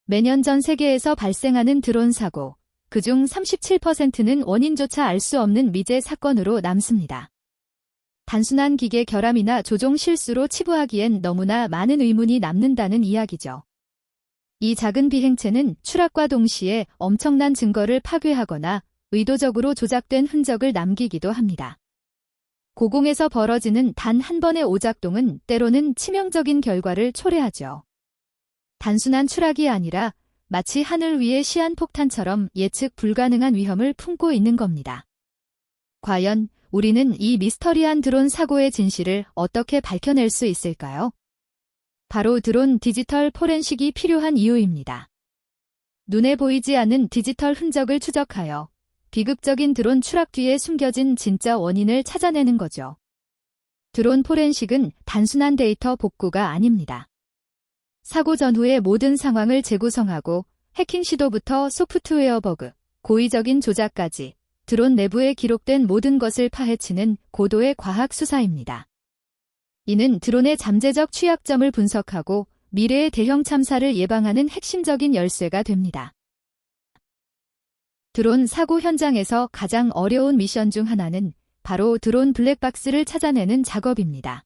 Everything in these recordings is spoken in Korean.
매년 전 세계에서 발생하는 드론 사고, 그중 37%는 원인조차 알 수 없는 미제 사건으로 남습니다. 단순한 기계 결함이나 조종 실수로 치부하기엔 너무나 많은 의문이 남는다는 이야기죠. 이 작은 비행체는 추락과 동시에 엄청난 증거를 파괴하거나 의도적으로 조작된 흔적을 남기기도 합니다. 고공에서 벌어지는 단 한 번의 오작동은 때로는 치명적인 결과를 초래하죠. 단순한 추락이 아니라 마치 하늘 위의 시한폭탄처럼 예측 불가능한 위험을 품고 있는 겁니다. 과연 우리는 이 미스터리한 드론 사고의 진실을 어떻게 밝혀낼 수 있을까요? 바로 드론 디지털 포렌식이 필요한 이유입니다. 눈에 보이지 않는 디지털 흔적을 추적하여 비극적인 드론 추락 뒤에 숨겨진 진짜 원인을 찾아내는 거죠. 드론 포렌식은 단순한 데이터 복구가 아닙니다. 사고 전후의 모든 상황을 재구성하고 해킹 시도부터 소프트웨어 버그, 고의적인 조작까지 드론 내부에 기록된 모든 것을 파헤치는 고도의 과학 수사입니다. 이는 드론의 잠재적 취약점을 분석하고 미래의 대형 참사를 예방하는 핵심적인 열쇠가 됩니다. 드론 사고 현장에서 가장 어려운 미션 중 하나는 바로 드론 블랙박스를 찾아내는 작업입니다.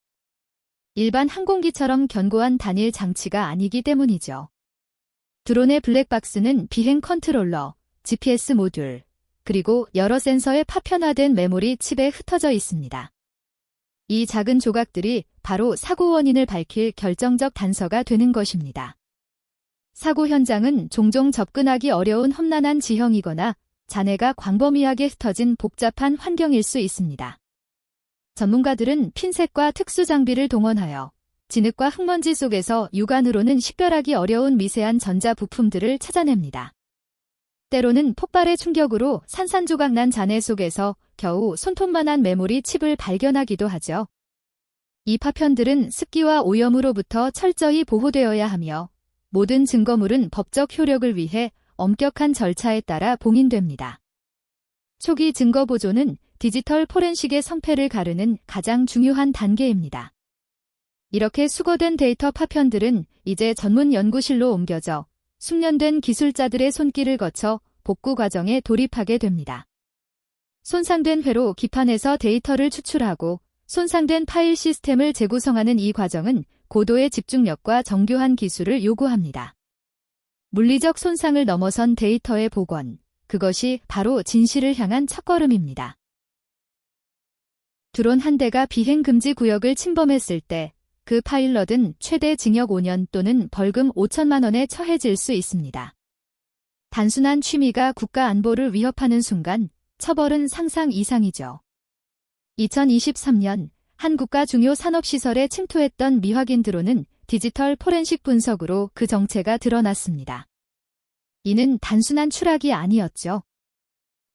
일반 항공기처럼 견고한 단일 장치가 아니기 때문이죠. 드론의 블랙박스는 비행 컨트롤러, GPS 모듈, 그리고 여러 센서의 파편화된 메모리 칩에 흩어져 있습니다. 이 작은 조각들이 바로 사고 원인을 밝힐 결정적 단서가 되는 것입니다. 사고 현장은 종종 접근하기 어려운 험난한 지형이거나 잔해가 광범위하게 흩어진 복잡한 환경일 수 있습니다. 전문가들은 핀셋과 특수 장비를 동원하여 진흙과 흙먼지 속에서 육안으로는 식별하기 어려운 미세한 전자 부품들을 찾아냅니다. 때로는 폭발의 충격으로 산산조각 난 잔해 속에서 겨우 손톱만한 메모리 칩을 발견하기도 하죠. 이 파편들은 습기와 오염으로부터 철저히 보호되어야 하며 모든 증거물은 법적 효력을 위해 엄격한 절차에 따라 봉인됩니다. 초기 증거 보존은 디지털 포렌식의 성패를 가르는 가장 중요한 단계입니다. 이렇게 수거된 데이터 파편들은 이제 전문 연구실로 옮겨져 숙련된 기술자들의 손길을 거쳐 복구 과정에 돌입하게 됩니다. 손상된 회로 기판에서 데이터를 추출하고 손상된 파일 시스템을 재구성하는 이 과정은 고도의 집중력과 정교한 기술을 요구합니다. 물리적 손상을 넘어선 데이터의 복원, 그것이 바로 진실을 향한 첫걸음입니다. 드론 한 대가 비행 금지 구역을 침범했을 때 그 파일럿은 최대 징역 5년 또는 벌금 5천만 원에 처해질 수 있습니다. 단순한 취미가 국가 안보를 위협하는 순간 처벌은 상상 이상이죠. 2023년 한 국가 중요 산업시설에 침투했던 미확인 드론은 디지털 포렌식 분석으로 그 정체가 드러났습니다. 이는 단순한 추락이 아니었죠.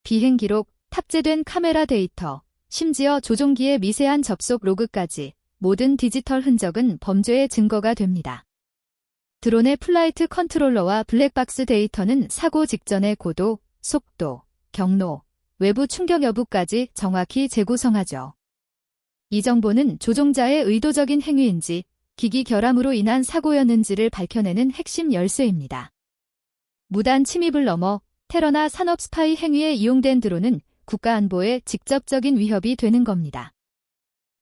비행 기록, 탑재된 카메라 데이터, 심지어 조종기의 미세한 접속 로그까지 모든 디지털 흔적은 범죄의 증거가 됩니다. 드론의 플라이트 컨트롤러와 블랙박스 데이터는 사고 직전의 고도, 속도, 경로, 외부 충격 여부까지 정확히 재구성하죠. 이 정보는 조종자의 의도적인 행위인지 기기 결함으로 인한 사고였는지를 밝혀내는 핵심 열쇠입니다. 무단 침입을 넘어 테러나 산업 스파이 행위에 이용된 드론은 국가 안보에 직접적인 위협이 되는 겁니다.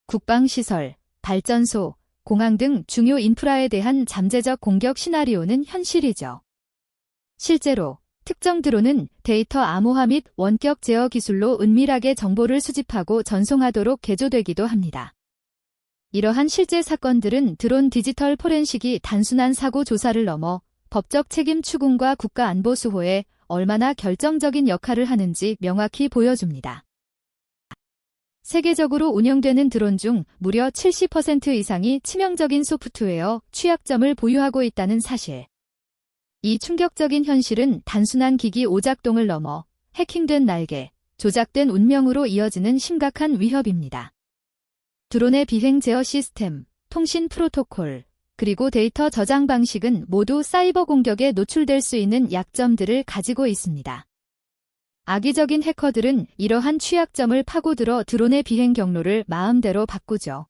국방시설, 발전소, 공항 등 중요 인프라에 대한 잠재적 공격 시나리오는 현실이죠. 실제로 특정 드론은 데이터 암호화 및 원격 제어 기술로 은밀하게 정보를 수집하고 전송하도록 개조되기도 합니다. 이러한 실제 사건들은 드론 디지털 포렌식이 단순한 사고 조사를 넘어 법적 책임 추궁과 국가 안보 수호에 얼마나 결정적인 역할을 하는지 명확히 보여줍니다. 세계적으로 운영되는 드론 중 무려 70% 이상이 치명적인 소프트웨어 취약점을 보유하고 있다는 사실. 이 충격적인 현실은 단순한 기기 오작동을 넘어 해킹된 날개, 조작된 운명으로 이어지는 심각한 위협입니다. 드론의 비행 제어 시스템, 통신 프로토콜, 그리고 데이터 저장 방식은 모두 사이버 공격에 노출될 수 있는 약점들을 가지고 있습니다. 악의적인 해커들은 이러한 취약점을 파고들어 드론의 비행 경로를 마음대로 바꾸죠.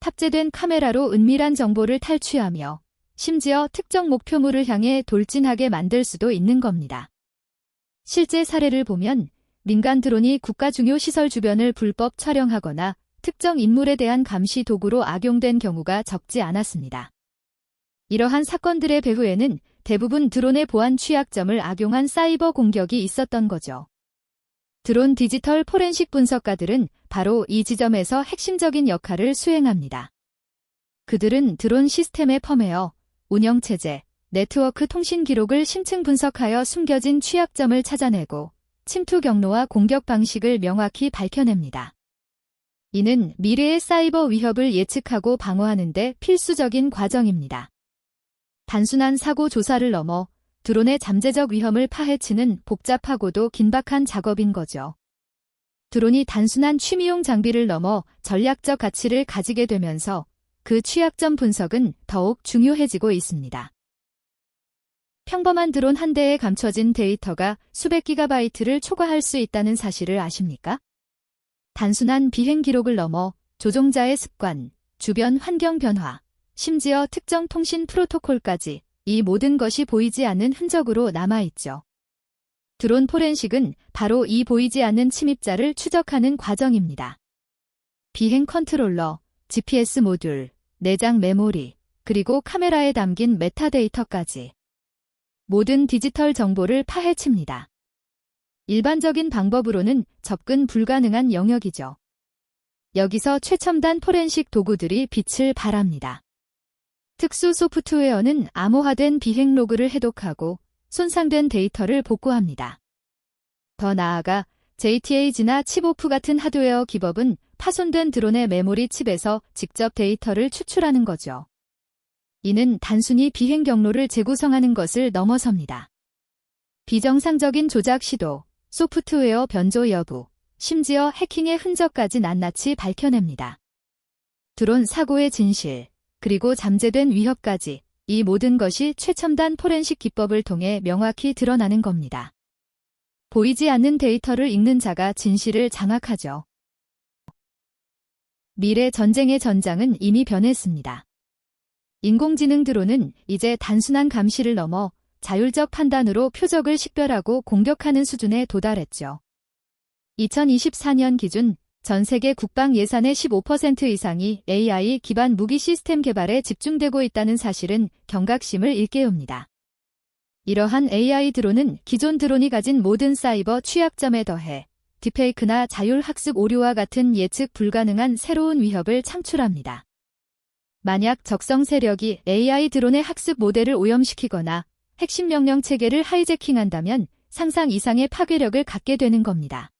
탑재된 카메라로 은밀한 정보를 탈취하며 심지어 특정 목표물을 향해 돌진하게 만들 수도 있는 겁니다. 실제 사례를 보면 민간 드론이 국가 중요 시설 주변을 불법 촬영하거나 특정 인물에 대한 감시 도구로 악용된 경우가 적지 않았습니다. 이러한 사건들의 배후에는 대부분 드론의 보안 취약점을 악용한 사이버 공격이 있었던 거죠. 드론 디지털 포렌식 분석가들은 바로 이 지점에서 핵심적인 역할을 수행합니다. 그들은 드론 시스템의 펌웨어, 운영체제, 네트워크 통신 기록을 심층 분석하여 숨겨진 취약점을 찾아내고 침투 경로와 공격 방식을 명확히 밝혀냅니다. 이는 미래의 사이버 위협을 예측하고 방어하는 데 필수적인 과정입니다. 단순한 사고 조사를 넘어 드론의 잠재적 위험을 파헤치는 복잡하고도 긴박한 작업인 거죠. 드론이 단순한 취미용 장비를 넘어 전략적 가치를 가지게 되면서 그 취약점 분석은 더욱 중요해지고 있습니다. 평범한 드론 한 대에 감춰진 데이터가 수백 기가바이트를 초과할 수 있다는 사실을 아십니까? 단순한 비행 기록을 넘어 조종자의 습관, 주변 환경 변화, 심지어 특정 통신 프로토콜까지 이 모든 것이 보이지 않는 흔적으로 남아있죠. 드론 포렌식은 바로 이 보이지 않는 침입자를 추적하는 과정입니다. 비행 컨트롤러, GPS 모듈, 내장 메모리, 그리고 카메라에 담긴 메타데이터까지 모든 디지털 정보를 파헤칩니다. 일반적인 방법으로는 접근 불가능한 영역이죠. 여기서 최첨단 포렌식 도구들이 빛을 발합니다. 특수 소프트웨어는 암호화된 비행 로그를 해독하고 손상된 데이터를 복구합니다. 더 나아가 JTAG나 칩오프 같은 하드웨어 기법은 파손된 드론의 메모리 칩에서 직접 데이터를 추출하는 거죠. 이는 단순히 비행 경로를 재구성하는 것을 넘어섭니다. 비정상적인 조작 시도, 소프트웨어 변조 여부, 심지어 해킹의 흔적까지 낱낱이 밝혀냅니다. 드론 사고의 진실, 그리고 잠재된 위협까지 이 모든 것이 최첨단 포렌식 기법을 통해 명확히 드러나는 겁니다. 보이지 않는 데이터를 읽는 자가 진실을 장악하죠. 미래 전쟁의 전장은 이미 변했습니다. 인공지능 드론은 이제 단순한 감시를 넘어 자율적 판단으로 표적을 식별하고 공격하는 수준에 도달했죠. 2024년 기준 전 세계 국방 예산의 15% 이상이 AI 기반 무기 시스템 개발에 집중되고 있다는 사실은 경각심을 일깨웁니다. 이러한 AI 드론은 기존 드론이 가진 모든 사이버 취약점에 더해 딥페이크나 자율학습 오류와 같은 예측 불가능한 새로운 위협을 창출합니다. 만약 적성 세력이 AI 드론의 학습 모델을 오염시키거나 핵심 명령 체계를 하이제킹한다면 상상 이상의 파괴력을 갖게 되는 겁니다.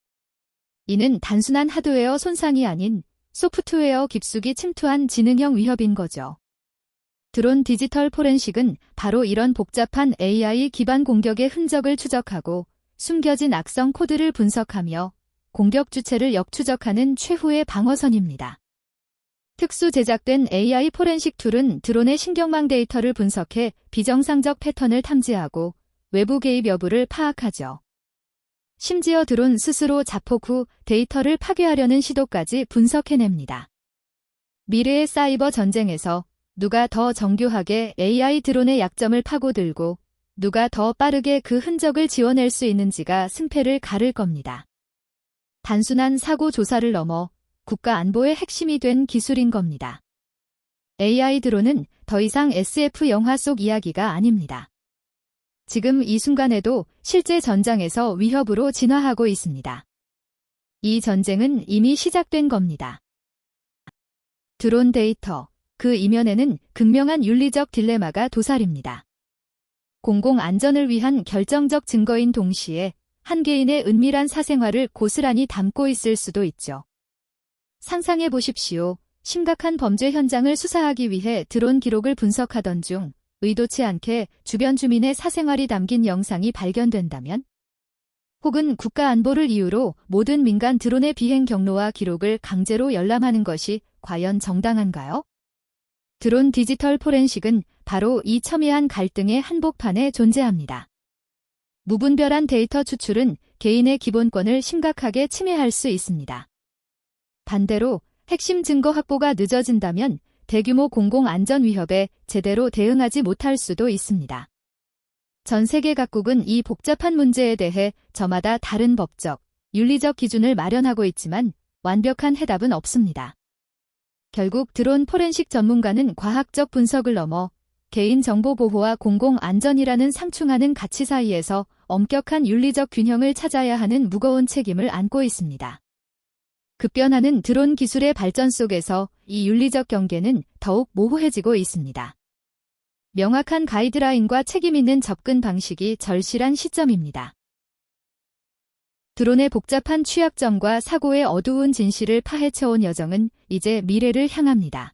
이는 단순한 하드웨어 손상이 아닌 소프트웨어 깊숙이 침투한 지능형 위협인 거죠. 드론 디지털 포렌식은 바로 이런 복잡한 AI 기반 공격의 흔적을 추적하고 숨겨진 악성 코드를 분석하며 공격 주체를 역추적하는 최후의 방어선입니다. 특수 제작된 AI 포렌식 툴은 드론의 신경망 데이터를 분석해 비정상적 패턴을 탐지하고 외부 개입 여부를 파악하죠. 심지어 드론 스스로 자폭 후 데이터를 파괴하려는 시도까지 분석해냅니다. 미래의 사이버 전쟁에서 누가 더 정교하게 AI 드론의 약점을 파고들고 누가 더 빠르게 그 흔적을 지워낼 수 있는지가 승패를 가를 겁니다. 단순한 사고 조사를 넘어 국가 안보의 핵심이 된 기술인 겁니다. AI 드론은 더 이상 SF 영화 속 이야기가 아닙니다. 지금 이 순간에도 실제 전장에서 위협으로 진화하고 있습니다. 이 전쟁은 이미 시작된 겁니다. 드론 데이터, 그 이면에는 극명한 윤리적 딜레마가 도사립니다. 공공 안전을 위한 결정적 증거인 동시에 한 개인의 은밀한 사생활을 고스란히 담고 있을 수도 있죠. 상상해 보십시오. 심각한 범죄 현장을 수사하기 위해 드론 기록을 분석하던 중 의도치 않게 주변 주민의 사생활이 담긴 영상이 발견된다면? 혹은 국가 안보를 이유로 모든 민간 드론의 비행 경로와 기록을 강제로 열람하는 것이 과연 정당한가요? 드론 디지털 포렌식은 바로 이 첨예한 갈등의 한복판에 존재합니다. 무분별한 데이터 추출은 개인의 기본권을 심각하게 침해할 수 있습니다. 반대로 핵심 증거 확보가 늦어진다면 대규모 공공안전 위협에 제대로 대응하지 못할 수도 있습니다. 전 세계 각국은 이 복잡한 문제에 대해 저마다 다른 법적, 윤리적 기준을 마련하고 있지만 완벽한 해답은 없습니다. 결국 드론 포렌식 전문가는 과학적 분석을 넘어 개인정보 보호와 공공안전이라는 상충하는 가치 사이에서 엄격한 윤리적 균형을 찾아야 하는 무거운 책임을 안고 있습니다. 급변하는 드론 기술의 발전 속에서 이 윤리적 경계는 더욱 모호해지고 있습니다. 명확한 가이드라인과 책임 있는 접근 방식이 절실한 시점입니다. 드론의 복잡한 취약점과 사고의 어두운 진실을 파헤쳐온 여정은 이제 미래를 향합니다.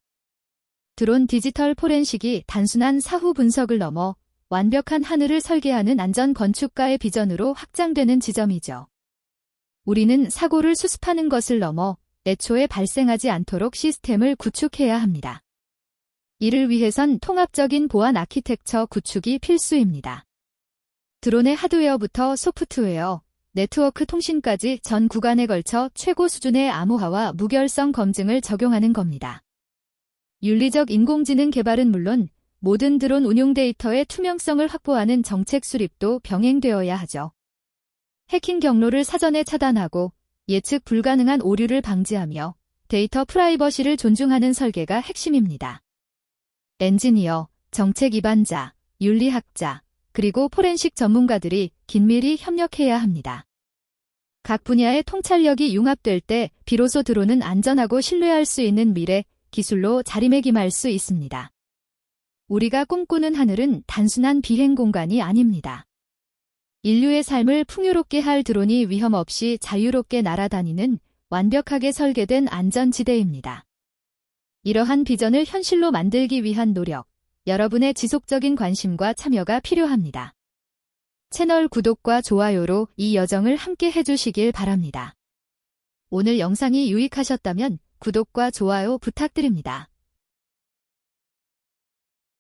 드론 디지털 포렌식이 단순한 사후 분석을 넘어 완벽한 하늘을 설계하는 안전 건축가의 비전으로 확장되는 지점이죠. 우리는 사고를 수습하는 것을 넘어 애초에 발생하지 않도록 시스템을 구축해야 합니다. 이를 위해선 통합적인 보안 아키텍처 구축이 필수입니다. 드론의 하드웨어부터 소프트웨어, 네트워크 통신까지 전 구간에 걸쳐 최고 수준의 암호화와 무결성 검증을 적용하는 겁니다. 윤리적 인공지능 개발은 물론 모든 드론 운용 데이터의 투명성을 확보하는 정책 수립도 병행되어야 하죠. 해킹 경로를 사전에 차단하고 예측 불가능한 오류를 방지하며 데이터 프라이버시를 존중하는 설계가 핵심입니다. 엔지니어, 정책 입안자, 윤리학자, 그리고 포렌식 전문가들이 긴밀히 협력해야 합니다. 각 분야의 통찰력이 융합될 때 비로소 드론은 안전하고 신뢰할 수 있는 미래 기술로 자리매김할 수 있습니다. 우리가 꿈꾸는 하늘은 단순한 비행 공간이 아닙니다. 인류의 삶을 풍요롭게 할 드론이 위험 없이 자유롭게 날아다니는 완벽하게 설계된 안전지대입니다. 이러한 비전을 현실로 만들기 위한 노력, 여러분의 지속적인 관심과 참여가 필요합니다. 채널 구독과 좋아요로 이 여정을 함께 해주시길 바랍니다. 오늘 영상이 유익하셨다면 구독과 좋아요 부탁드립니다.